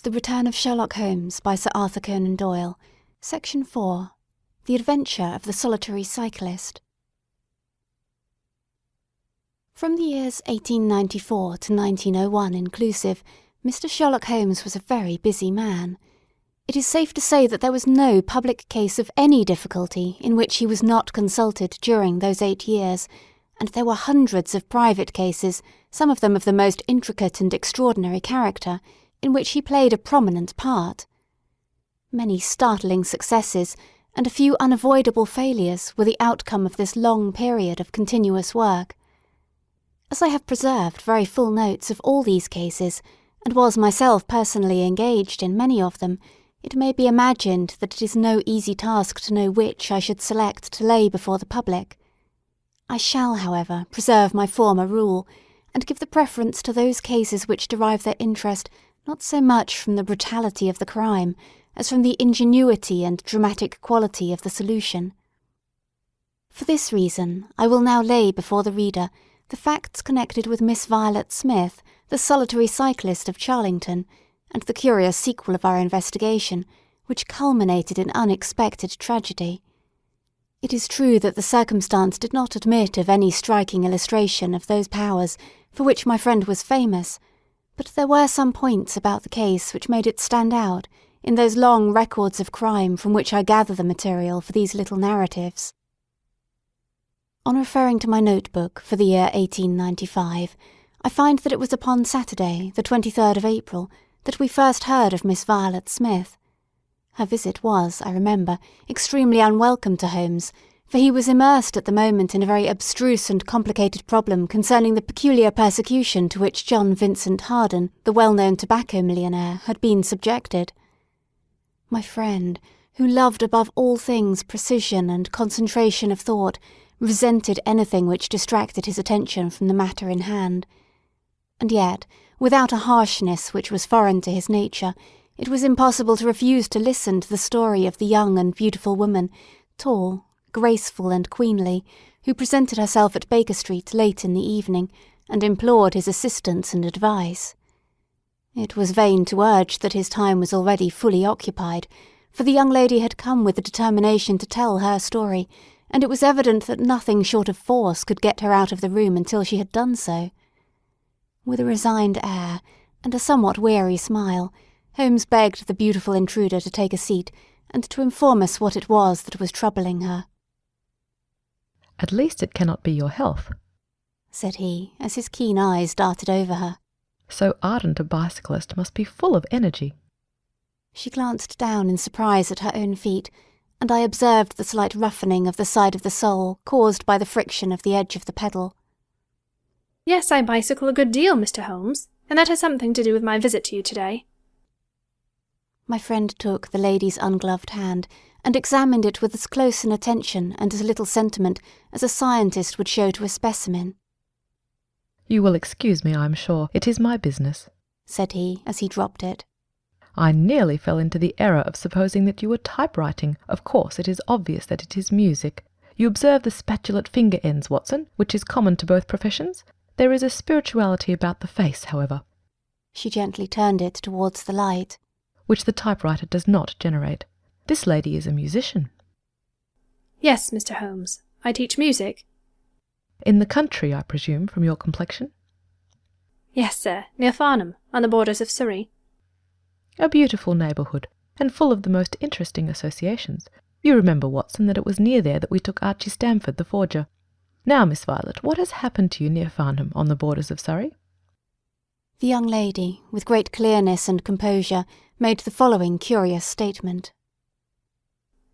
The Return of Sherlock Holmes by Sir Arthur Conan Doyle, Section 4, The Adventure of the Solitary Cyclist. From the years 1894 to 1901 inclusive, Mr. Sherlock Holmes was a very busy man. It is safe to say that there was no public case of any difficulty in which he was not consulted during those 8 years, and there were hundreds of private cases, some of them of the most intricate and extraordinary character, in which he played a prominent part. Many startling successes and a few unavoidable failures were the outcome of this long period of continuous work. As I have preserved very full notes of all these cases, and was myself personally engaged in many of them, it may be imagined that it is no easy task to know which I should select to lay before the public. I shall, however, preserve my former rule, and give the preference to those cases which derive their interest not so much from the brutality of the crime as from the ingenuity and dramatic quality of the solution. For this reason, I will now lay before the reader the facts connected with Miss Violet Smith, the solitary cyclist of Charlington, and the curious sequel of our investigation, which culminated in unexpected tragedy. It is true that the circumstance did not admit of any striking illustration of those powers for which my friend was famous, but there were some points about the case which made it stand out in those long records of crime from which I gather the material for these little narratives. On referring to my notebook for the year 1895, I find that it was upon Saturday, the 23rd of April, that we first heard of Miss Violet Smith. Her visit was, I remember, extremely unwelcome to Holmes, for he was immersed at the moment in a very abstruse and complicated problem concerning the peculiar persecution to which John Vincent Harden, the well-known tobacco millionaire, had been subjected. My friend, who loved above all things precision and concentration of thought, resented anything which distracted his attention from the matter in hand. And yet, without a harshness which was foreign to his nature, it was impossible to refuse to listen to the story of the young and beautiful woman, tall, graceful and queenly, who presented herself at Baker Street late in the evening, and implored his assistance and advice. It was vain to urge that his time was already fully occupied, for the young lady had come with the determination to tell her story, and it was evident that nothing short of force could get her out of the room until she had done so. With a resigned air, and a somewhat weary smile, Holmes begged the beautiful intruder to take a seat, and to inform us what it was that was troubling her. "At least it cannot be your health," said he, as his keen eyes darted over her. "So ardent a bicyclist must be full of energy." She glanced down in surprise at her own feet, and I observed the slight roughening of the side of the sole caused by the friction of the edge of the pedal. "Yes, I bicycle a good deal, Mr. Holmes, and that has something to do with my visit to you today." My friend took the lady's ungloved hand and examined it with as close an attention and as little sentiment as a scientist would show to a specimen. "You will excuse me, I am sure. It is my business," said he, as he dropped it. "I nearly fell into the error of supposing that you were typewriting. Of course, it is obvious that it is music. You observe the spatulate finger ends, Watson, which is common to both professions. There is a spirituality about the face, however." She gently turned it towards the light. "Which the typewriter does not generate. This lady is a musician." "Yes, Mr. Holmes. I teach music." "In the country, I presume, from your complexion?" "Yes, sir, near Farnham, on the borders of Surrey." "A beautiful neighbourhood, and full of the most interesting associations. You remember, Watson, that it was near there that we took Archie Stamford, the forger. Now, Miss Violet, what has happened to you near Farnham, on the borders of Surrey?" The young lady, with great clearness and composure, made the following curious statement.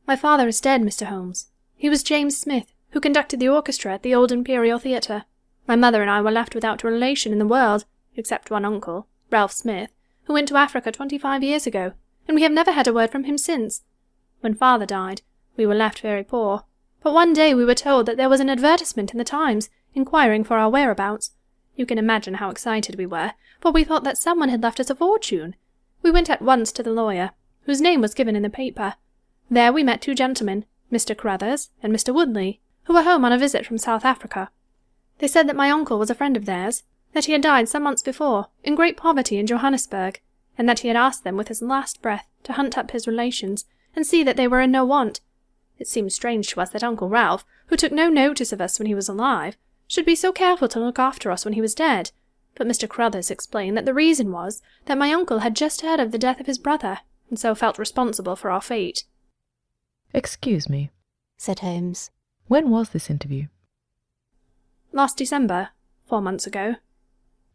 "My father is dead, Mr. Holmes. He was James Smith, who conducted the orchestra at the Old Imperial Theatre. My mother and I were left without a relation in the world, except one uncle, Ralph Smith, who went to Africa 25 years ago, and we have never had a word from him since. When father died, we were left very poor, but one day we were told that there was an advertisement in the Times, inquiring for our whereabouts. You can imagine how excited we were, for we thought that someone had left us a fortune. We went at once to the lawyer, whose name was given in the paper. There we met two gentlemen, Mr. Crothers and Mr. Woodley, who were home on a visit from South Africa. They said that my uncle was a friend of theirs, that he had died some months before, in great poverty in Johannesburg, and that he had asked them with his last breath to hunt up his relations, and see that they were in no want. It seemed strange to us that Uncle Ralph, who took no notice of us when he was alive, should be so careful to look after us when he was dead, but Mr. Cruthers explained that the reason was that my uncle had just heard of the death of his brother, and so felt responsible for our fate. "Excuse me," said Holmes. "When was this interview?" "Last December, 4 months ago."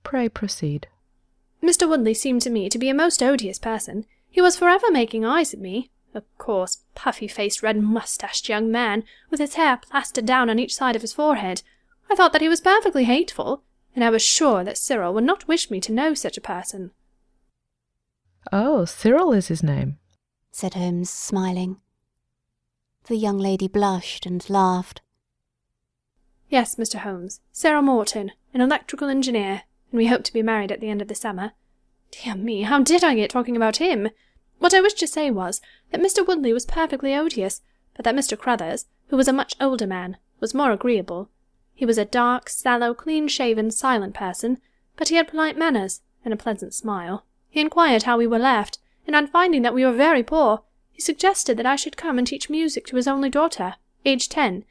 "Pray proceed." "Mr. Woodley seemed to me to be a most odious person. He was forever making eyes at me, a coarse, puffy-faced, red-moustached young man, with his hair plastered down on each side of his forehead. I thought that he was perfectly hateful, and I was sure that Cyril would not wish me to know such a person." "Oh, Cyril is his name," said Holmes, smiling. The young lady blushed and laughed. "Yes, Mr. Holmes, Cyril Morton, an electrical engineer, and we hope to be married at the end of the summer. Dear me, how did I get talking about him? What I wished to say was that Mr. Woodley was perfectly odious, but that Mr. Cruthers, who was a much older man, was more agreeable. He was a dark, sallow, clean-shaven, silent person, but he had polite manners and a pleasant smile. He inquired how we were left, and on finding that we were very poor, he suggested that I should come and teach music to his only daughter, aged 10.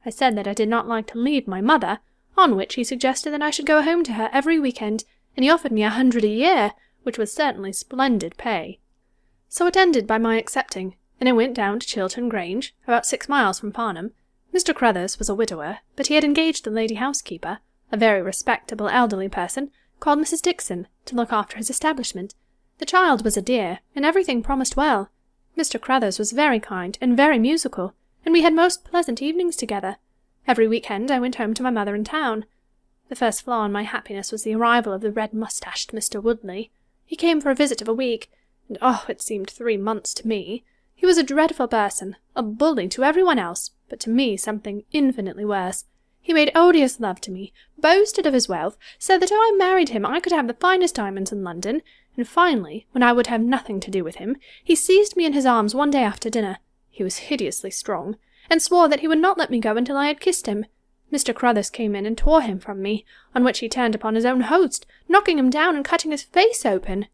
I said that I did not like to leave my mother, on which he suggested that I should go home to her every week-end, and he offered me 100 a year, which was certainly splendid pay. So it ended by my accepting, and I went down to Chiltern Grange, about 6 miles from Farnham. Mr. Cruthers was a widower, but he had engaged a lady housekeeper, a very respectable elderly person, called Mrs. Dixon, to look after his establishment. The child was a dear, and everything promised well. Mr. Cruthers was very kind and very musical, and we had most pleasant evenings together. Every week-end I went home to my mother in town. The first flaw in my happiness was the arrival of the red-moustached Mr. Woodley. He came for a visit of a week, and it seemed 3 months to me. He was a dreadful person, a bully to everyone else, but to me something infinitely worse. He made odious love to me, boasted of his wealth, said that if I married him I could have the finest diamonds in London, and finally, when I would have nothing to do with him, he seized me in his arms one day after dinner, he was hideously strong, and swore that he would not let me go until I had kissed him. Mr. Cruthers came in and tore him from me, on which he turned upon his own host, knocking him down and cutting his face open.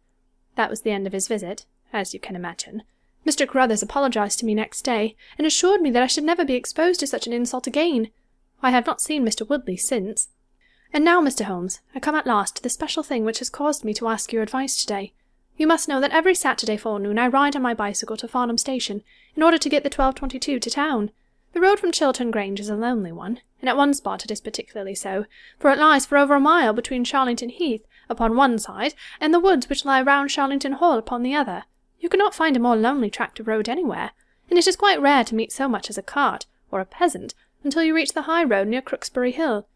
That was the end of his visit, as you can imagine. Mr. Cruthers apologized to me next day, and assured me that I should never be exposed to such an insult again. I have not seen Mr. Woodley since. And now, Mr. Holmes, I come at last to the special thing which has caused me to ask your advice today. You must know that every Saturday forenoon I ride on my bicycle to Farnham Station, in order to get the 12:22 to town. The road from Chiltern Grange is a lonely one, and at one spot it is particularly so, for it lies for over a mile between Charlington Heath upon one side and the woods which lie round Charlington Hall upon the other. You cannot find a more lonely tract of road anywhere, and it is quite rare to meet so much as a cart or a peasant until you reach the high road near Crooksbury Hill.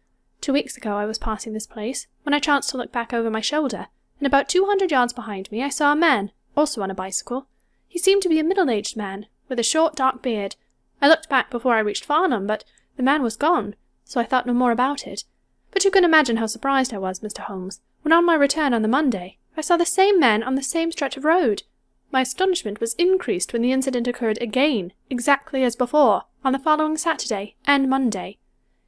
2 weeks ago I was passing this place, when I chanced to look back over my shoulder, and about 200 yards behind me I saw a man, also on a bicycle. He seemed to be a middle-aged man, with a short dark beard. I looked back before I reached Farnham, but the man was gone, so I thought no more about it. But you can imagine how surprised I was, Mr. Holmes, when on my return on the Monday I saw the same man on the same stretch of road. My astonishment was increased when the incident occurred again, exactly as before, on the following Saturday and Monday.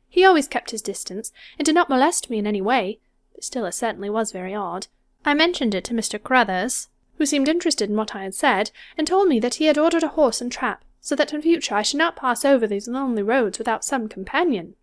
He always kept his distance, and did not molest me in any way, but still it certainly was very odd. I mentioned it to Mr. Cruthers, who seemed interested in what I had said, and told me that he had ordered a horse and trap, so that in future I should not pass over these lonely roads without some companion.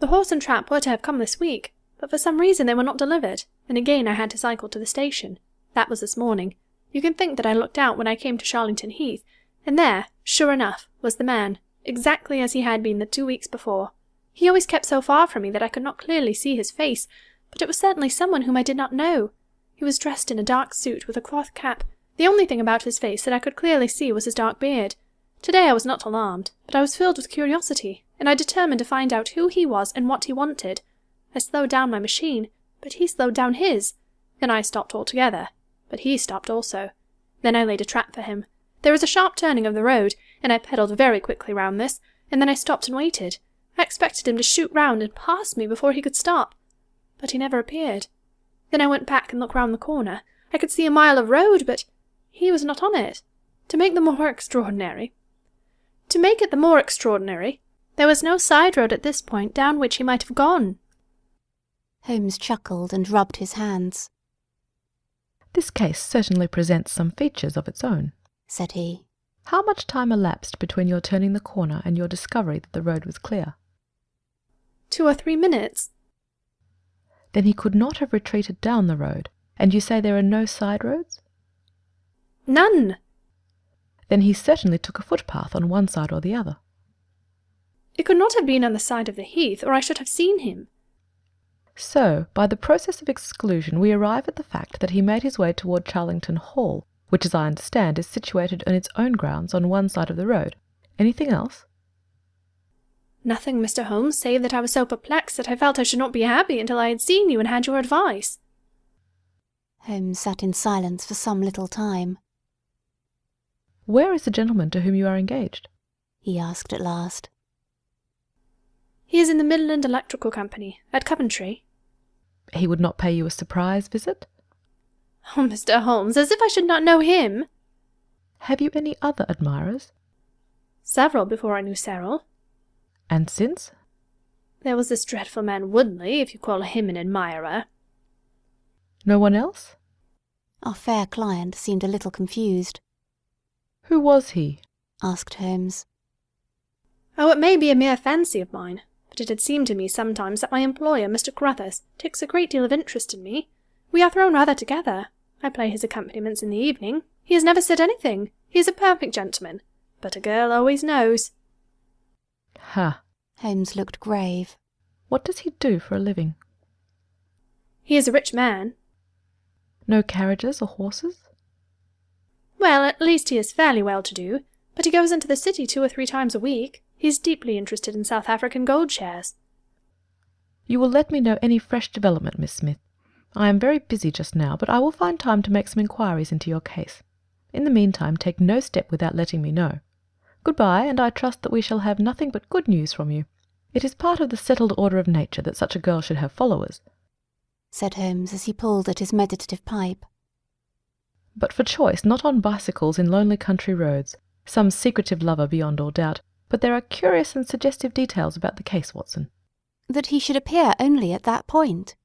The horse and trap were to have come this week, but for some reason they were not delivered, and again I had to cycle to the station. That was this morning. You can think that I looked out when I came to Charlington Heath, and there, sure enough, was the man, exactly as he had been the 2 weeks before. He always kept so far from me that I could not clearly see his face, but it was certainly someone whom I did not know. He was dressed in a dark suit with a cloth cap. The only thing about his face that I could clearly see was his dark beard. Today I was not alarmed, but I was filled with curiosity, and I determined to find out who he was and what he wanted. I slowed down my machine, but he slowed down his. Then I stopped altogether, but he stopped also. Then I laid a trap for him. There was a sharp turning of the road, and I pedalled very quickly round this, and then I stopped and waited. I expected him to shoot round and pass me before he could stop, but he never appeared. Then I went back and looked round the corner. I could see a mile of road, but he was not on it. To make it the more extraordinary, there was no side road at this point down which he might have gone. Holmes chuckled and rubbed his hands. "This case certainly presents some features of its own," said he. "How much time elapsed between your turning the corner and your discovery that the road was clear?" 2 or 3 minutes. "Then he could not have retreated down the road, and you say there are no side roads?" None. "Then he certainly took a footpath on one side or the other." It could not have been on the side of the heath, or I should have seen him. So, by the process of exclusion, we arrive at the fact that he made his way toward Charlington Hall, which, as I understand, is situated on its own grounds on one side of the road. Anything else? Nothing, Mr. Holmes, save that I was so perplexed that I felt I should not be happy until I had seen you and had your advice. Holmes sat in silence for some little time. "Where is the gentleman to whom you are engaged?" he asked at last. He is in the Midland Electrical Company, at Coventry. "He would not pay you a surprise visit?" Oh, Mr. Holmes, as if I should not know him. "Have you any other admirers?" Several before I knew Cyril. "And since?" There was this dreadful man Woodley, if you call him an admirer. "No one else?" Our fair client seemed a little confused. "Who was he?" asked Holmes. Oh, it may be a mere fancy of mine, but it had seemed to me sometimes that my employer, Mr. Carruthers, takes a great deal of interest in me. We are thrown rather together. I play his accompaniments in the evening. He has never said anything. He is a perfect gentleman. But a girl always knows. "Ha!" Holmes looked grave. "What does he do for a living?" He is a rich man. "No carriages or horses?" Well, at least he is fairly well-to-do, but he goes into the city 2 or 3 times a week. He is deeply interested in South African gold shares." "You will let me know any fresh development, Miss Smith. I am very busy just now, but I will find time to make some inquiries into your case. In the meantime, take no step without letting me know. Good-bye, and I trust that we shall have nothing but good news from you. It is part of the settled order of nature that such a girl should have followers," said Holmes as he pulled at his meditative pipe. "but for choice, not on bicycles in lonely country roads. Some secretive lover beyond all doubt, but there are curious and suggestive details about the case, Watson." That he should appear only at that point.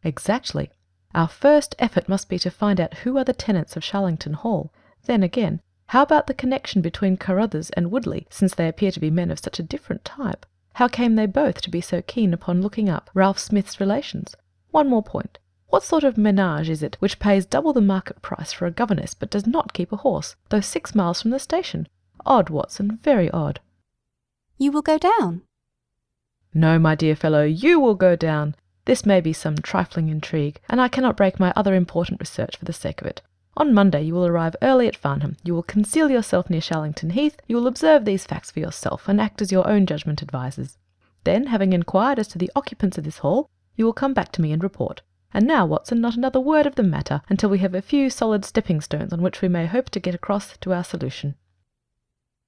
"Exactly. Our first effort must be to find out who are the tenants of Charlington Hall. Then again, how about the connection between Carruthers and Woodley, since they appear to be men of such a different type? How came they both to be so keen upon looking up Ralph Smith's relations? One more point. What sort of ménage is it which pays double the market price for a governess but does not keep a horse, though 6 miles from the station? Odd, Watson, very odd." You will go down? "No, my dear fellow, you will go down. This may be some trifling intrigue, and I cannot break my other important research for the sake of it. On Monday you will arrive early at Farnham. You will conceal yourself near Shallington Heath. You will observe these facts for yourself, and act as your own judgment advises. Then, having inquired as to the occupants of this hall, you will come back to me and report. And now, Watson, not another word of the matter until we have a few solid stepping-stones on which we may hope to get across to our solution."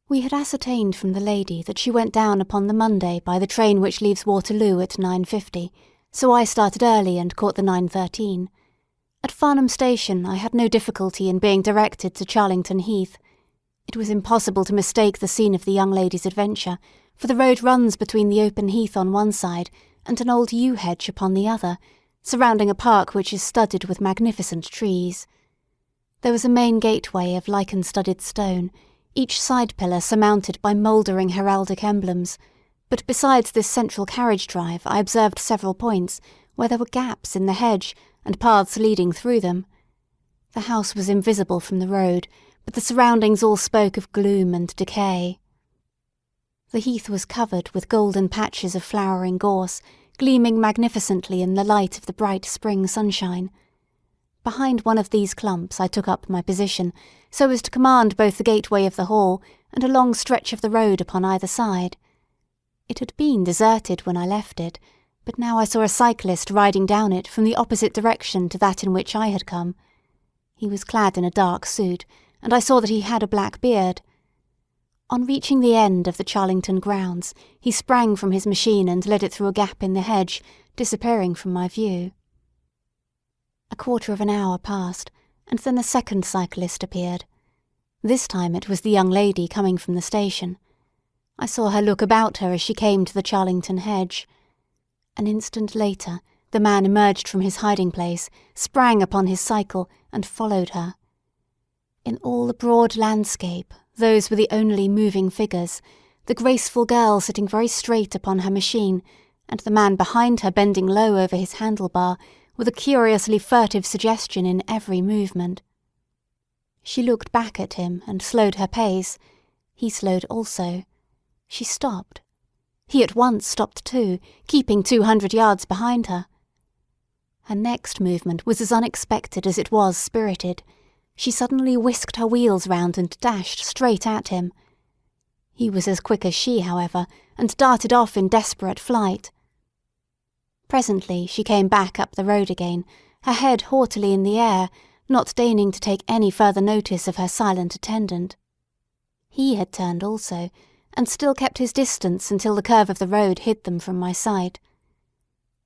We had ascertained from the lady that she went down upon the Monday by the train which leaves Waterloo at 9:50, so I started early and caught the 9:13. At Farnham Station I had no difficulty in being directed to Charlington Heath. It was impossible to mistake the scene of the young lady's adventure, for the road runs between the open heath on one side and an old yew hedge upon the other, surrounding a park which is studded with magnificent trees. There was a main gateway of lichen-studded stone, each side pillar surmounted by mouldering heraldic emblems, but besides this central carriage drive I observed several points where there were gaps in the hedge and paths leading through them. The house was invisible from the road, but the surroundings all spoke of gloom and decay. The heath was covered with golden patches of flowering gorse, gleaming magnificently in the light of the bright spring sunshine. Behind one of these clumps I took up my position, so as to command both the gateway of the hall and a long stretch of the road upon either side. It had been deserted when I left it, but now I saw a cyclist riding down it from the opposite direction to that in which I had come. He was clad in a dark suit, and I saw that he had a black beard. On reaching the end of the Charlington grounds, he sprang from his machine and led it through a gap in the hedge, disappearing from my view. A quarter of an hour passed, and then a second cyclist appeared. This time it was the young lady coming from the station. I saw her look about her as she came to the Charlington hedge. An instant later, the man emerged from his hiding place, sprang upon his cycle, and followed her. In all the broad landscape, those were the only moving figures, the graceful girl sitting very straight upon her machine, and the man behind her bending low over his handlebar, with a curiously furtive suggestion in every movement. She looked back at him and slowed her pace. He slowed also. She stopped. He at once stopped too, keeping 200 yards behind her. Her next movement was as unexpected as it was spirited. She suddenly whisked her wheels round and dashed straight at him. He was as quick as she, however, and darted off in desperate flight. Presently she came back up the road again, her head haughtily in the air, not deigning to take any further notice of her silent attendant. He had turned also, and still kept his distance until the curve of the road hid them from my sight.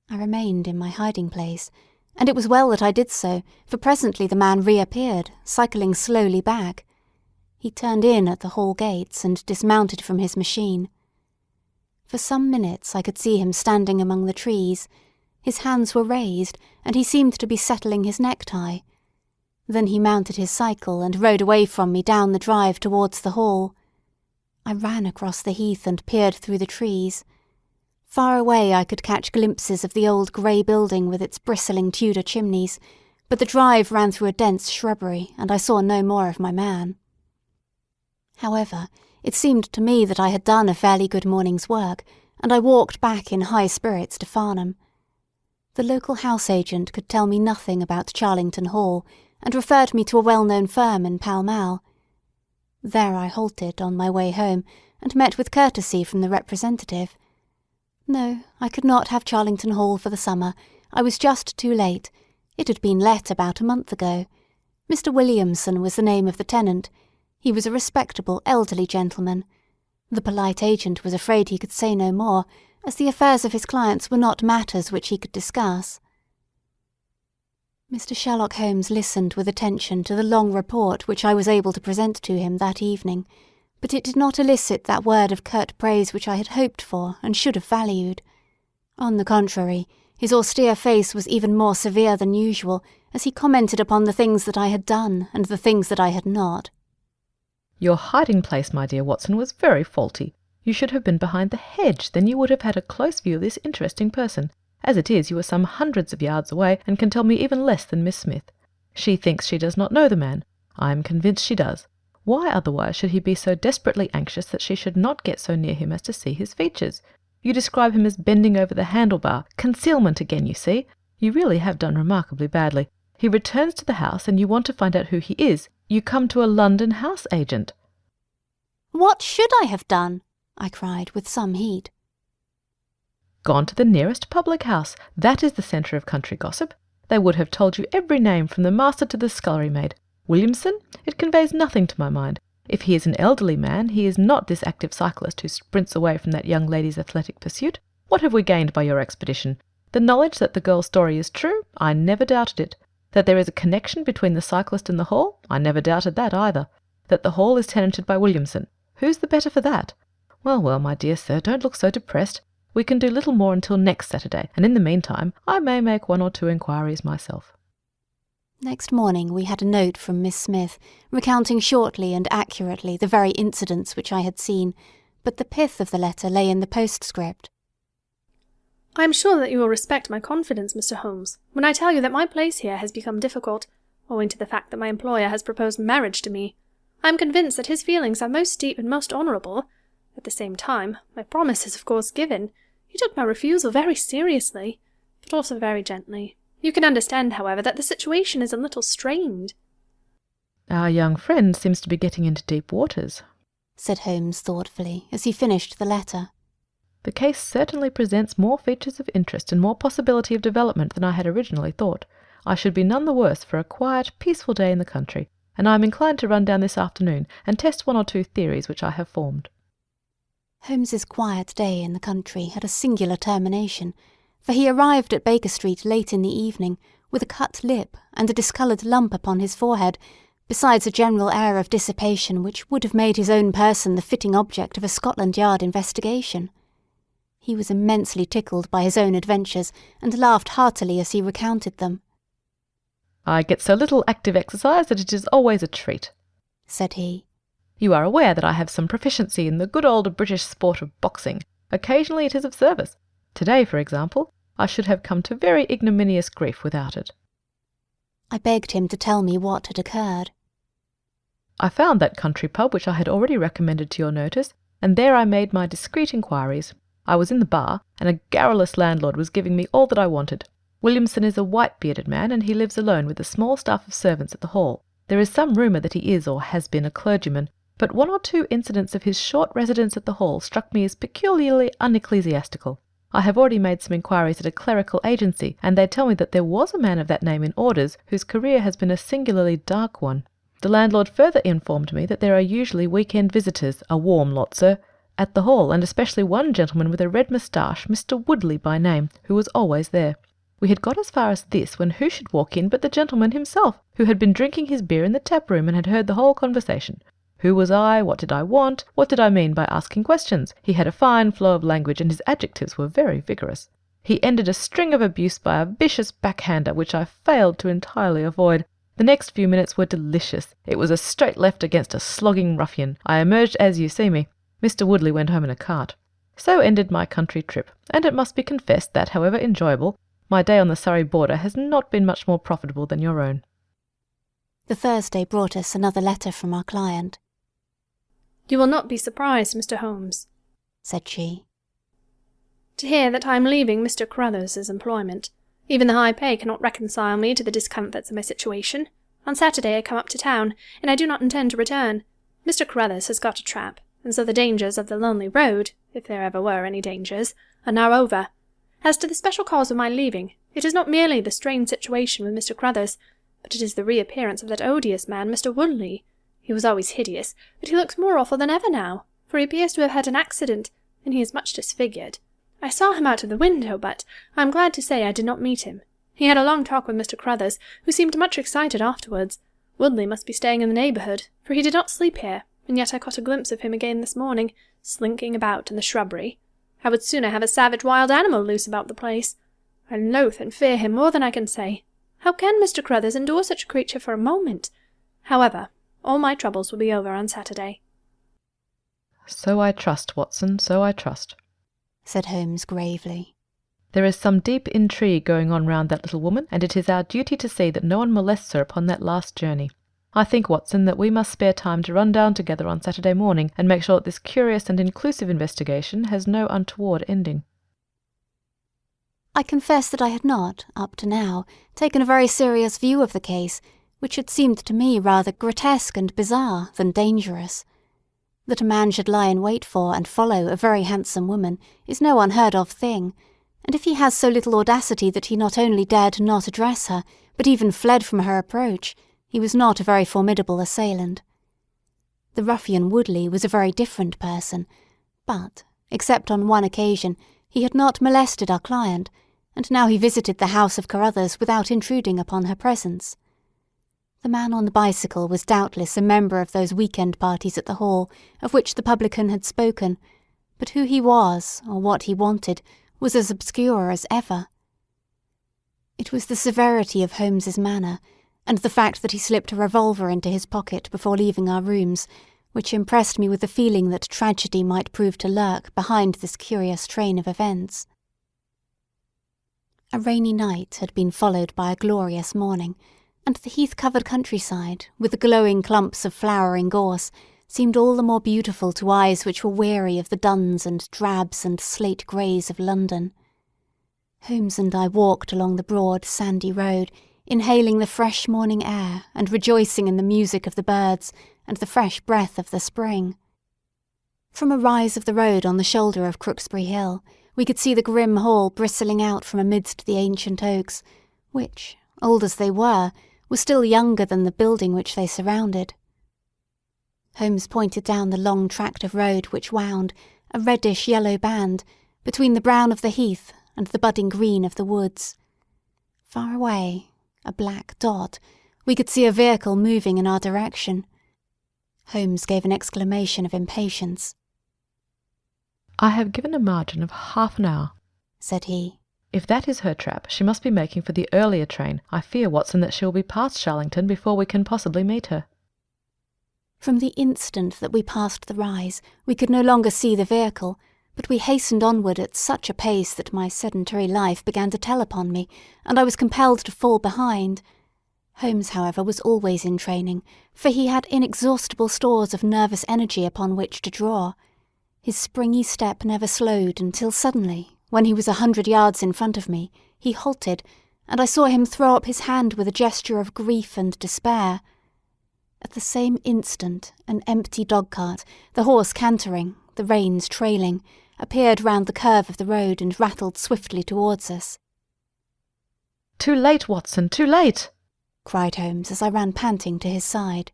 I remained in my hiding place, and it was well that I did so, for presently the man reappeared, cycling slowly back. He turned in at the hall gates and dismounted from his machine. For some minutes I could see him standing among the trees. His hands were raised, and he seemed to be settling his necktie. Then he mounted his cycle and rode away from me down the drive towards the hall. I ran across the heath and peered through the trees. Far away I could catch glimpses of the old grey building with its bristling Tudor chimneys, but the drive ran through a dense shrubbery, and I saw no more of my man. However, it seemed to me that I had done a fairly good morning's work, and I walked back in high spirits to Farnham. The local house agent could tell me nothing about Charlington Hall, and referred me to a well-known firm in Pall Mall. There I halted on my way home, and met with courtesy from the representative. No, I could not have Charlington Hall for the summer. I was just too late. It had been let about a month ago. Mr. Williamson was the name of the tenant. He was a respectable, elderly gentleman. The polite agent was afraid he could say no more, as the affairs of his clients were not matters which he could discuss. Mr. Sherlock Holmes listened with attention to the long report which I was able to present to him that evening, but it did not elicit that word of curt praise which I had hoped for and should have valued. On the contrary, his austere face was even more severe than usual, as he commented upon the things that I had done and the things that I had not. Your hiding place, my dear Watson, was very faulty. You should have been behind the hedge, then you would have had a close view of this interesting person. As it is, you are some hundreds of yards away, and can tell me even less than Miss Smith. She thinks she does not know the man. I am convinced she does. Why otherwise should he be so desperately anxious that she should not get so near him as to see his features? You describe him as bending over the handlebar. Concealment again, you see. You really have done remarkably badly. He returns to the house, and you want to find out who he is. You come to a London house agent. "What should I have done?" I cried with some heat. Gone to the nearest public house. That is the centre of country gossip. They would have told you every name from the master to the scullery maid. Williamson? It conveys nothing to my mind. If he is an elderly man, he is not this active cyclist who sprints away from that young lady's athletic pursuit. What have we gained by your expedition? The knowledge that the girl's story is true? I never doubted it. That there is a connection between the cyclist and the hall? I never doubted that either. That the hall is tenanted by Williamson? Who's the better for that? Well, well, my dear sir, don't look so depressed. We can do little more until next Saturday, and in the meantime I may make 1 or 2 inquiries myself. Next morning we had a note from Miss Smith, recounting shortly and accurately the very incidents which I had seen, but the pith of the letter lay in the postscript. I am sure that you will respect my confidence, Mr. Holmes, when I tell you that my place here has become difficult, owing to the fact that my employer has proposed marriage to me. I am convinced that his feelings are most deep and most honourable. At the same time, my promise is of course given. He took my refusal very seriously, but also very gently. You can understand, however, that the situation is a little strained. Our young friend seems to be getting into deep waters, said Holmes thoughtfully, as he finished the letter. The case certainly presents more features of interest and more possibility of development than I had originally thought. I should be none the worse for a quiet, peaceful day in the country, and I am inclined to run down this afternoon and test 1 or 2 theories which I have formed. Holmes's quiet day in the country had a singular termination, for he arrived at Baker Street late in the evening, with a cut lip and a discoloured lump upon his forehead, besides a general air of dissipation which would have made his own person the fitting object of a Scotland Yard investigation. He was immensely tickled by his own adventures, and laughed heartily as he recounted them. "I get so little active exercise that it is always a treat," said he. "You are aware that I have some proficiency in the good old British sport of boxing. Occasionally it is of service. Today, for example, I should have come to very ignominious grief without it." I begged him to tell me what had occurred. "I found that country pub which I had already recommended to your notice, and there I made my discreet inquiries. I was in the bar, and a garrulous landlord was giving me all that I wanted. Williamson is a white-bearded man, and he lives alone with a small staff of servants at the Hall. There is some rumour that he is or has been a clergyman, but one or two incidents of his short residence at the Hall struck me as peculiarly unecclesiastical. I have already made some inquiries at a clerical agency, and they tell me that there was a man of that name in orders whose career has been a singularly dark one. The landlord further informed me that there are usually week-end visitors, a warm lot, sir, at the Hall, and especially one gentleman with a red moustache, Mr. Woodley by name, who was always there. We had got as far as this when who should walk in but the gentleman himself, who had been drinking his beer in the tap-room and had heard the whole conversation. Who was I? What did I want? What did I mean by asking questions? He had a fine flow of language, and his adjectives were very vigorous. He ended a string of abuse by a vicious backhander, which I failed to entirely avoid. The next few minutes were delicious. It was a straight left against a slogging ruffian. I emerged as you see me. Mr. Woodley went home in a cart. So ended my country trip, and it must be confessed that, however enjoyable, my day on the Surrey border has not been much more profitable than your own." The Thursday brought us another letter from our client. "You will not be surprised, Mr. Holmes," said she, "to hear that I am leaving Mr. Carruthers's employment. Even the high pay cannot reconcile me to the discomforts of my situation. On Saturday I come up to town, and I do not intend to return. Mr. Carruthers has got a trap, and so the dangers of the lonely road, if there ever were any dangers, are now over. As to the special cause of my leaving, it is not merely the strained situation with Mr. Carruthers, but it is the reappearance of that odious man, Mr. Woodley. He was always hideous, but he looks more awful than ever now, for he appears to have had an accident, and he is much disfigured. I saw him out of the window, but I am glad to say I did not meet him. He had a long talk with Mr. Carruthers, who seemed much excited afterwards. Woodley must be staying in the neighbourhood, for he did not sleep here, and yet I caught a glimpse of him again this morning, slinking about in the shrubbery. I would sooner have a savage wild animal loose about the place. I loathe and fear him more than I can say. How can Mr. Carruthers endure such a creature for a moment? However, all my troubles will be over on Saturday." "So I trust, Watson, so I trust," said Holmes gravely. "There is some deep intrigue going on round that little woman, and it is our duty to see that no one molests her upon that last journey. I think, Watson, that we must spare time to run down together on Saturday morning and make sure that this curious and inclusive investigation has no untoward ending." I confess that I had not, up to now, taken a very serious view of the case, which had seemed to me rather grotesque and bizarre than dangerous. That a man should lie in wait for and follow a very handsome woman is no unheard-of thing, and if he has so little audacity that he not only dared not address her, but even fled from her approach, he was not a very formidable assailant. The ruffian Woodley was a very different person, but, except on one occasion, he had not molested our client, and now he visited the house of Carruthers without intruding upon her presence. The man on the bicycle was doubtless a member of those week-end parties at the Hall of which the publican had spoken, but who he was, or what he wanted, was as obscure as ever. It was the severity of Holmes's manner, and the fact that he slipped a revolver into his pocket before leaving our rooms, which impressed me with the feeling that tragedy might prove to lurk behind this curious train of events. A rainy night had been followed by a glorious morning, and the heath-covered countryside, with the glowing clumps of flowering gorse, seemed all the more beautiful to eyes which were weary of the duns and drabs and slate-greys of London. Holmes and I walked along the broad, sandy road, inhaling the fresh morning air and rejoicing in the music of the birds and the fresh breath of the spring. From a rise of the road on the shoulder of Crooksbury Hill, we could see the grim Hall bristling out from amidst the ancient oaks, which, old as they were still younger than the building which they surrounded. Holmes pointed down the long tract of road which wound, a reddish-yellow band, between the brown of the heath and the budding green of the woods. Far away, a black dot, we could see a vehicle moving in our direction. Holmes gave an exclamation of impatience. I have given a margin of half an hour, said he. If that is her trap, she must be making for the earlier train. I fear, Watson, that she will be past Charlington before we can possibly meet her. From the instant that we passed the rise, we could no longer see the vehicle, but we hastened onward at such a pace that my sedentary life began to tell upon me, and I was compelled to fall behind. Holmes, however, was always in training, for he had inexhaustible stores of nervous energy upon which to draw. His springy step never slowed until suddenly, when he was 100 yards in front of me, he halted, and I saw him throw up his hand with a gesture of grief and despair. At the same instant, an empty dog-cart, the horse cantering, the reins trailing, appeared round the curve of the road and rattled swiftly towards us. "Too late, Watson, too late!" cried Holmes as I ran panting to his side.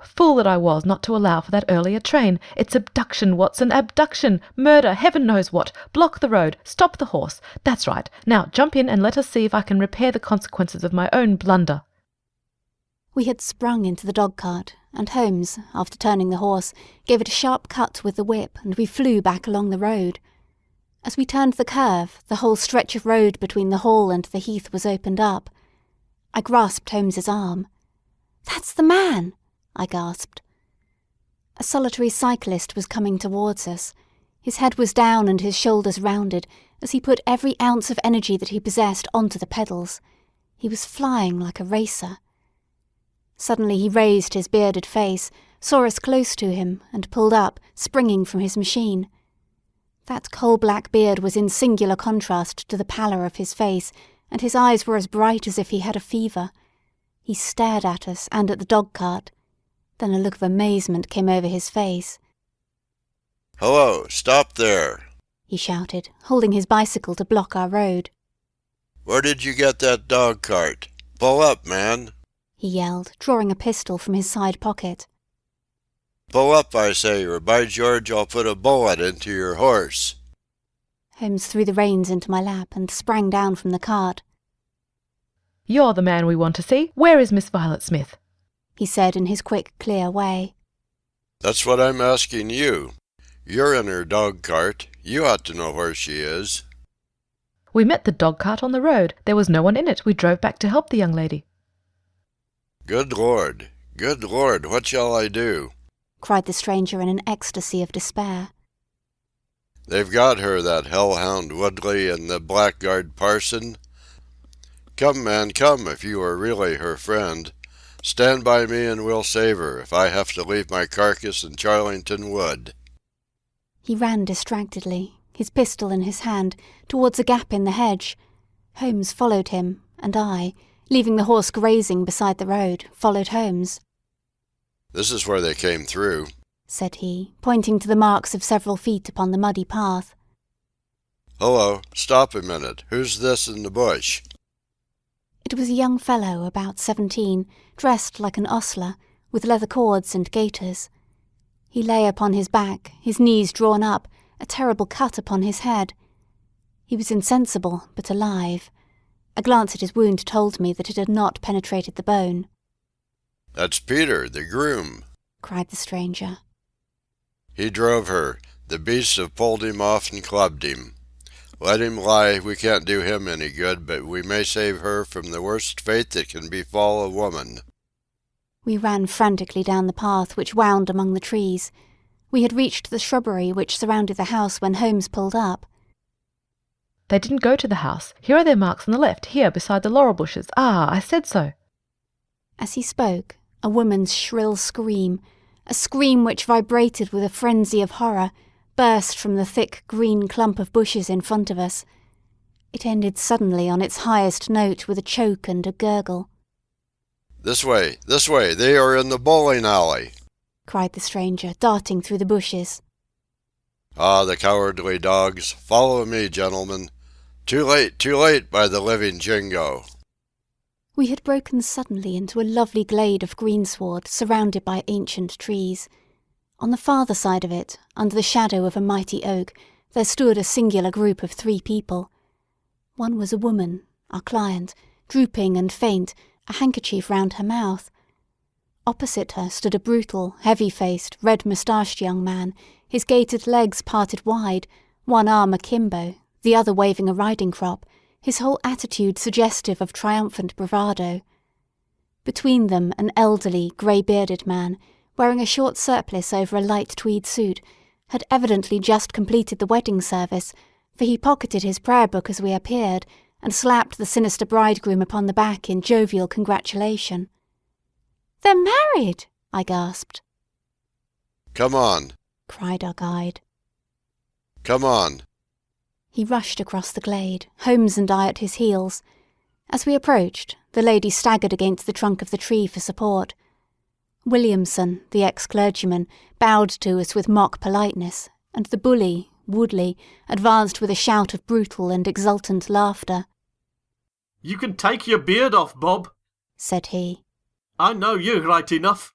"Fool that I was not to allow for that earlier train. It's abduction, Watson, abduction! Murder, heaven knows what! Block the road! Stop the horse! That's right. Now jump in and let us see if I can repair the consequences of my own blunder." We had sprung into the dog-cart, and Holmes, after turning the horse, gave it a sharp cut with the whip, and we flew back along the road. As we turned the curve, the whole stretch of road between the hall and the heath was opened up. I grasped Holmes's arm. "That's the man!" I gasped. A solitary cyclist was coming towards us. His head was down and his shoulders rounded, as he put every ounce of energy that he possessed onto the pedals. He was flying like a racer. Suddenly he raised his bearded face, saw us close to him, and pulled up, springing from his machine. That coal-black beard was in singular contrast to the pallor of his face, and his eyes were as bright as if he had a fever. He stared at us and at the dog-cart. Then a look of amazement came over his face. "Hello, stop there!" he shouted, holding his bicycle to block our road. "Where did you get that dog cart? Pull up, man! He yelled, drawing a pistol from his side pocket. Pull up, I say, or by George I'll put a bullet into your horse!" Holmes threw the reins into my lap and sprang down from the cart. "You're the man we want to see. Where is Miss Violet Smith?" he said in his quick, clear way. "That's what I'm asking you. You're in her dog cart. You ought to know where she is." "We met the dog-cart on the road. There was no one in it. We drove back to help the young lady." Good Lord, what shall I do?" cried the stranger in an ecstasy of despair. "They've got her, that hellhound Woodley and the blackguard parson. Come, man, come, if you are really her friend. Stand by me and we'll save her, if I have to leave my carcass in Charlington Wood." He ran distractedly, his pistol in his hand, towards a gap in the hedge. Holmes followed him, and I, leaving the horse grazing beside the road, followed Holmes. "This is where they came through," said he, pointing to the marks of several feet upon the muddy path. "Hello, stop a minute. Who's this in the bush?" It was a young fellow about 17, dressed like an ostler, with leather cords and gaiters. He lay upon his back, his knees drawn up, a terrible cut upon his head. He was insensible, but alive. A glance at his wound told me that it had not penetrated the bone. "That's Peter, the groom," cried the stranger. "He drove her. The beasts have pulled him off and clubbed him. Let him lie, we can't do him any good, but we may save her from the worst fate that can befall a woman." We ran frantically down the path which wound among the trees. We had reached the shrubbery which surrounded the house when Holmes pulled up. "They didn't go to the house. Here are their marks on the left, here beside the laurel bushes. Ah, I said so." As he spoke, a woman's shrill scream, a scream which vibrated with a frenzy of horror, burst from the thick green clump of bushes in front of us. It ended suddenly on its highest note with a choke and a gurgle. This way, they are in the bowling alley," cried the stranger, darting through the bushes. "Ah, the cowardly dogs. Follow me, gentlemen. Too late, by the living jingo." We had broken suddenly into a lovely glade of greensward surrounded by ancient trees. On the farther side of it, under the shadow of a mighty oak, there stood a singular group of 3 people. One was a woman, our client, drooping and faint, a handkerchief round her mouth. Opposite her stood a brutal, heavy-faced, red-moustached young man, his gaitered legs parted wide, one arm akimbo, the other waving a riding crop, his whole attitude suggestive of triumphant bravado. Between them an elderly, grey-bearded man, wearing a short surplice over a light tweed suit, had evidently just completed the wedding service, for he pocketed his prayer book as we appeared, and slapped the sinister bridegroom upon the back in jovial congratulation. "They're married!" I gasped. "Come on!" cried our guide. "Come on!" He rushed across the glade, Holmes and I at his heels. As we approached, the lady staggered against the trunk of the tree for support. Williamson, the ex-clergyman, bowed to us with mock politeness, and the bully, Woodley, advanced with a shout of brutal and exultant laughter. "You can take your beard off, Bob," said he. "I know you right enough.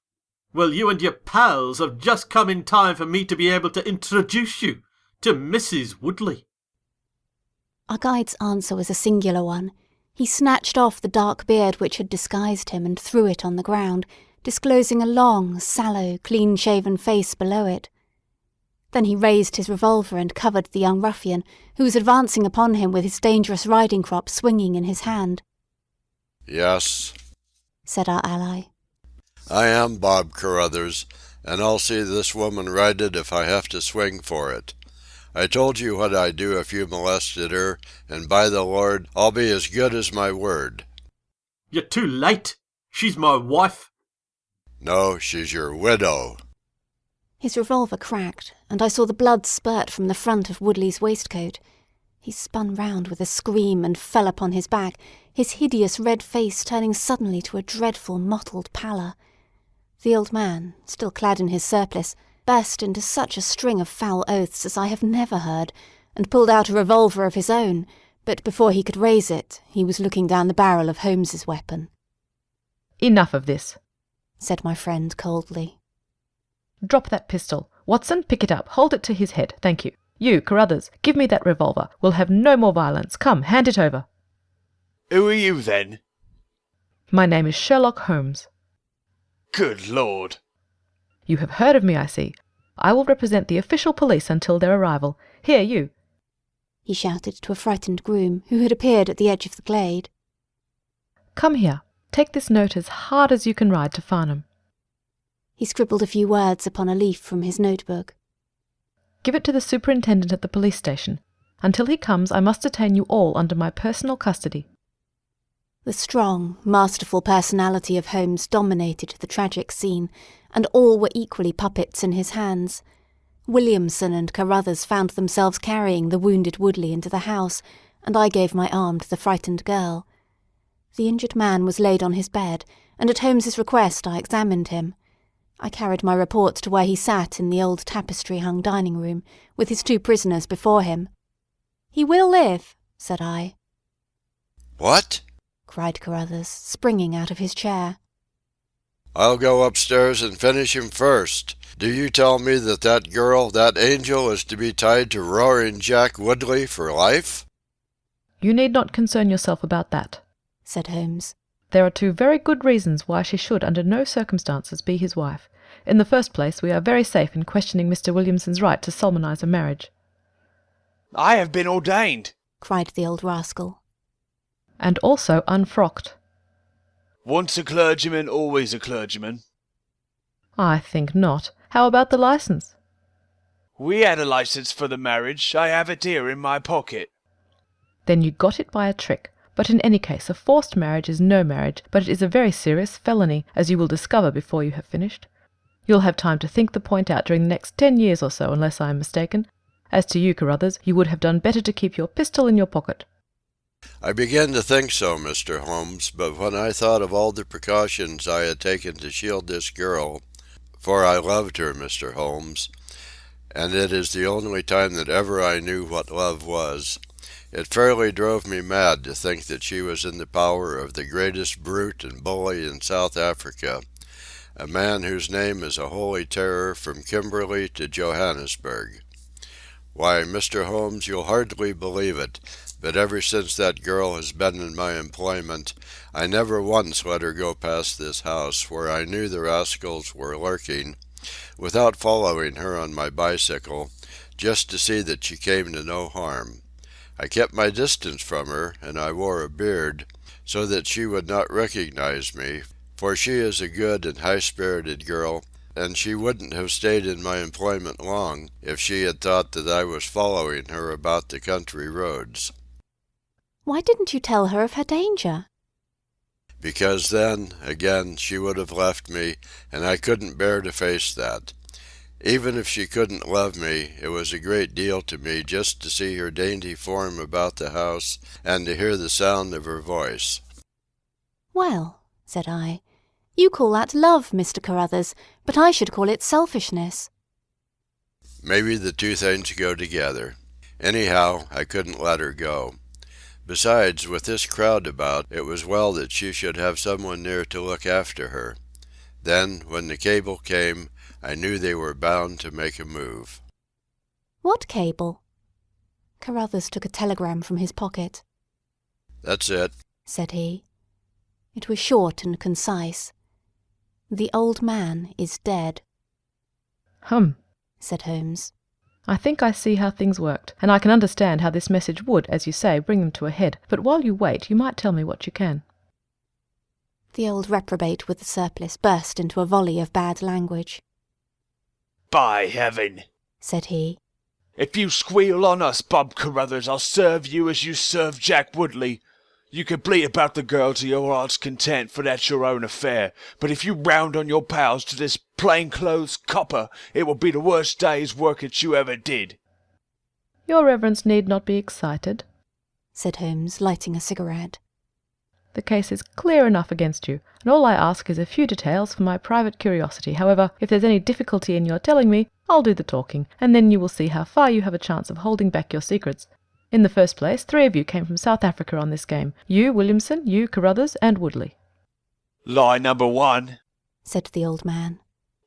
Well, you and your pals have just come in time for me to be able to introduce you to Mrs. Woodley." Our guide's answer was a singular one. He snatched off the dark beard which had disguised him and threw it on the ground, disclosing a long, sallow, clean-shaven face below it. Then he raised his revolver and covered the young ruffian, who was advancing upon him with his dangerous riding crop swinging in his hand. "Yes," said our ally. "I am Bob Carruthers, and I'll see this woman righted if I have to swing for it. I told you what I'd do if you molested her, and by the Lord, I'll be as good as my word." "You're too late. She's my wife." "No, she's your widow." His revolver cracked, and I saw the blood spurt from the front of Woodley's waistcoat. He spun round with a scream and fell upon his back, his hideous red face turning suddenly to a dreadful mottled pallor. The old man, still clad in his surplice, burst into such a string of foul oaths as I have never heard, and pulled out a revolver of his own, but before he could raise it, he was looking down the barrel of Holmes's weapon. "Enough of this," said my friend coldly. "Drop that pistol. Watson, pick it up. Hold it to his head. Thank you. You, Carruthers, give me that revolver. We'll have no more violence. Come, hand it over." "Who are you, then?" "My name is Sherlock Holmes." "Good Lord!" "You have heard of me, I see. I will represent the official police until their arrival. Here, you!" he shouted to a frightened groom who had appeared at the edge of the glade. "Come here. Take this note as hard as you can ride to Farnham." He scribbled a few words upon a leaf from his notebook. "Give it to the superintendent at the police station. Until he comes, I must detain you all under my personal custody." The strong, masterful personality of Holmes dominated the tragic scene, and all were equally puppets in his hands. Williamson and Carruthers found themselves carrying the wounded Woodley into the house, and I gave my arm to the frightened girl. The injured man was laid on his bed, and at Holmes's request I examined him. I carried my report to where he sat in the old tapestry-hung dining-room, with his two prisoners before him. "He will live," said I. "What?" cried Carruthers, springing out of his chair. "I'll go upstairs and finish him first. Do you tell me that girl, that angel, is to be tied to Roaring Jack Woodley for life?" "You need not concern yourself about that," said Holmes. "There are two very good reasons why she should under no circumstances be his wife. In the first place, we are very safe in questioning Mr. Williamson's right to solemnize a marriage." "I have been ordained," cried the old rascal. "And also unfrocked." "Once a clergyman, always a clergyman." "I think not. How about the license?" "We had a license for the marriage. I have it here in my pocket." "Then you got it by a trick. But in any case, a forced marriage is no marriage, but it is a very serious felony, as you will discover before you have finished. You'll have time to think the point out during the next 10 years or so, unless I am mistaken. As to you, Carruthers, you would have done better to keep your pistol in your pocket." "I began to think so, Mr. Holmes, but when I thought of all the precautions I had taken to shield this girl, for I loved her, Mr. Holmes, and it is the only time that ever I knew what love was, it fairly drove me mad to think that she was in the power of the greatest brute and bully in South Africa, a man whose name is a holy terror from Kimberley to Johannesburg. Why, Mr. Holmes, you'll hardly believe it, But ever since that girl has been in my employment, I never once let her go past this house, where I knew the rascals were lurking, without following her on my bicycle, just to see that she came to no harm. I kept my distance from her, and I wore a beard, so that she would not recognize me, for she is a good and high-spirited girl, and she wouldn't have stayed in my employment long if she had thought that I was following her about the country roads. Why didn't you tell her of her danger? Because then, again, she would have left me, and I couldn't bear to face that. Even if she couldn't love me, it was a great deal to me just to see her dainty form about the house and to hear the sound of her voice. Well, said I, you call that love, Mr. Carruthers, but I should call it selfishness. Maybe the two things go together. Anyhow, I couldn't let her go. Besides, with this crowd about, it was well that she should have someone near to look after her. Then, when the cable came, I knew they were bound to make a move. What cable? Carruthers took a telegram from his pocket. That's it, said he. It was short and concise. The old man is dead. Said Holmes. I think I see how things worked, and I can understand how this message would, as you say, bring them to a head. But while you wait, you might tell me what you can. The old reprobate with the surplice burst into a volley of bad language. By heaven, said he. If you squeal on us, Bob Carruthers, I'll serve you as you served Jack Woodley. You can bleat about the girl to your heart's content, for that's your own affair. But if you round on your pals to this plain-clothes copper, it will be the worst day's work that you ever did. Your reverence need not be excited, said Holmes, lighting a cigarette. The case is clear enough against you, and all I ask is a few details for my private curiosity. However, if there's any difficulty in your telling me, I'll do the talking, and then you will see how far you have a chance of holding back your secrets. In the first place, 3 of you came from South Africa on this game. You, Williamson, you, Carruthers, and Woodley. Lie number 1, said the old man.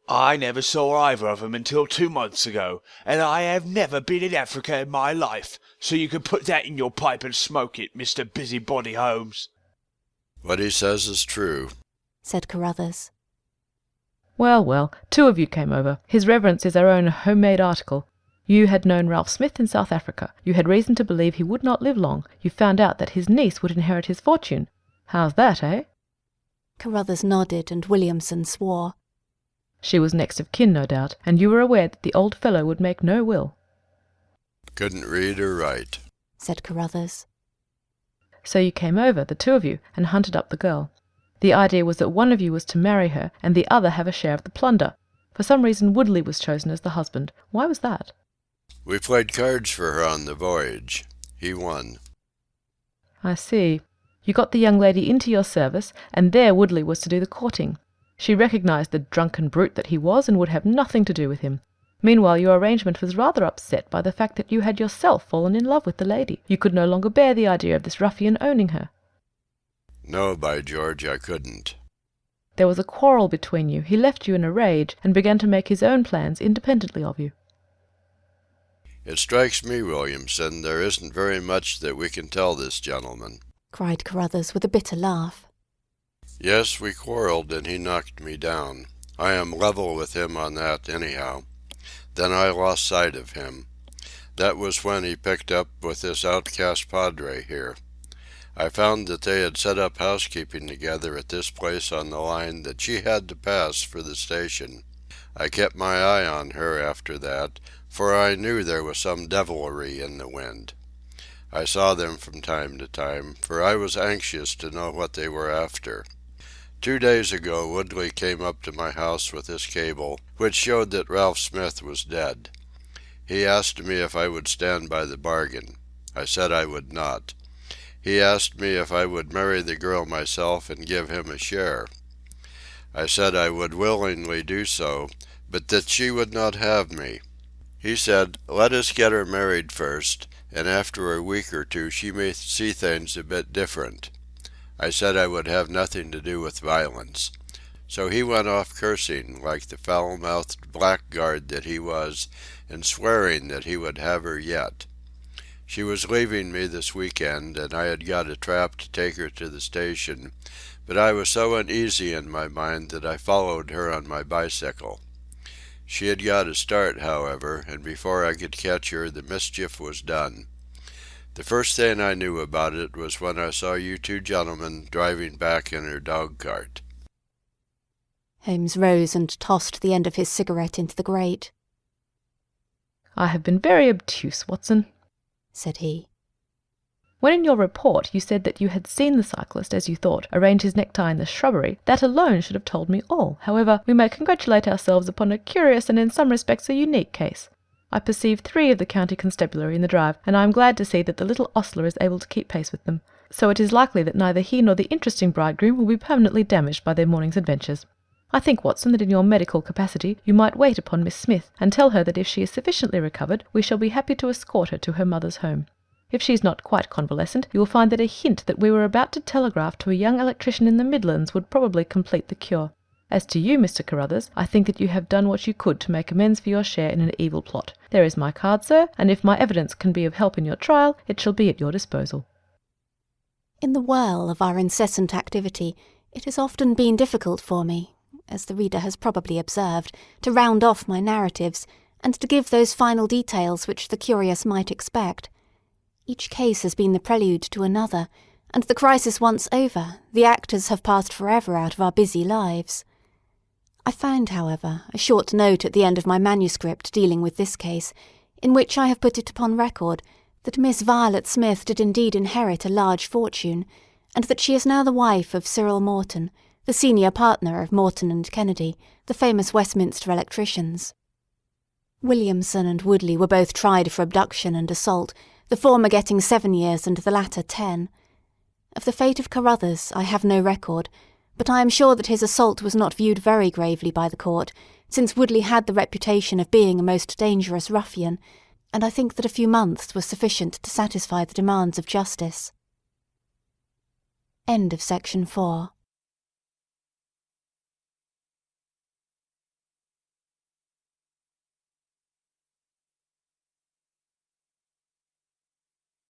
I never saw either of them until 2 months ago, and I have never been in Africa in my life, so you can put that in your pipe and smoke it, Mr. Busybody Holmes. What he says is true, said Carruthers. Well, well, 2 of you came over. His reverence is our own homemade article. You had known Ralph Smith in South Africa. You had reason to believe he would not live long. You found out that his niece would inherit his fortune. How's that, eh? Carruthers nodded, and Williamson swore. She was next of kin, no doubt, and you were aware that the old fellow would make no will. Couldn't read or write, said Carruthers. So you came over, the 2 of you, and hunted up the girl. The idea was that one of you was to marry her, and the other have a share of the plunder. For some reason Woodley was chosen as the husband. Why was that? We played cards for her on the voyage. He won. I see. You got the young lady into your service, and there Woodley was to do the courting. She recognized the drunken brute that he was, and would have nothing to do with him. Meanwhile, your arrangement was rather upset by the fact that you had yourself fallen in love with the lady. You could no longer bear the idea of this ruffian owning her. No, by George, I couldn't. There was a quarrel between you. He left you in a rage, and began to make his own plans independently of you. It strikes me, Williamson, there isn't very much that we can tell this gentleman, cried Carruthers with a bitter laugh. Yes, we quarreled, and he knocked me down. I am level with him on that, anyhow. Then I lost sight of him. That was when he picked up with this outcast padre here. I found that they had set up housekeeping together at this place on the line that she had to pass for the station. I kept my eye on her after that, for I knew there was some devilry in the wind. I saw them from time to time, for I was anxious to know what they were after. 2 days ago Woodley came up to my house with this cable, which showed that Ralph Smith was dead. He asked me if I would stand by the bargain. I said I would not. He asked me if I would marry the girl myself and give him a share. I said I would willingly do so, but that she would not have me. He said, let us get her married first, and after a week or 2 she may see things a bit different. I said I would have nothing to do with violence. So he went off cursing like the foul-mouthed blackguard that he was, and swearing that he would have her yet. She was leaving me this weekend, and I had got a trap to take her to the station, but I was so uneasy in my mind that I followed her on my bicycle. She had got a start, however, and before I could catch her, the mischief was done. The first thing I knew about it was when I saw you two gentlemen driving back in her dog-cart." Holmes rose and tossed the end of his cigarette into the grate. "I have been very obtuse, Watson," said he. "When in your report you said that you had seen the cyclist, as you thought, arrange his necktie in the shrubbery, that alone should have told me all. However, we may congratulate ourselves upon a curious and in some respects a unique case. I perceive 3 of the county constabulary in the drive, and I am glad to see that the little ostler is able to keep pace with them. So it is likely that neither he nor the interesting bridegroom will be permanently damaged by their morning's adventures. I think, Watson, that in your medical capacity you might wait upon Miss Smith, and tell her that if she is sufficiently recovered, we shall be happy to escort her to her mother's home. If she is not quite convalescent, you will find that a hint that we were about to telegraph to a young electrician in the Midlands would probably complete the cure. As to you, Mr. Carruthers, I think that you have done what you could to make amends for your share in an evil plot. There is my card, sir, and if my evidence can be of help in your trial, it shall be at your disposal." In the whirl of our incessant activity, it has often been difficult for me, as the reader has probably observed, to round off my narratives, and to give those final details which the curious might expect. Each case has been the prelude to another, and the crisis once over, the actors have passed forever out of our busy lives. I found, however, a short note at the end of my manuscript dealing with this case, in which I have put it upon record that Miss Violet Smith did indeed inherit a large fortune, and that she is now the wife of Cyril Morton, the senior partner of Morton and Kennedy, the famous Westminster electricians. Williamson and Woodley were both tried for abduction and assault, the former getting 7 years and the latter 10. Of the fate of Carruthers I have no record, but I am sure that his assault was not viewed very gravely by the court, since Woodley had the reputation of being a most dangerous ruffian, and I think that a few months was sufficient to satisfy the demands of justice. End of section 4.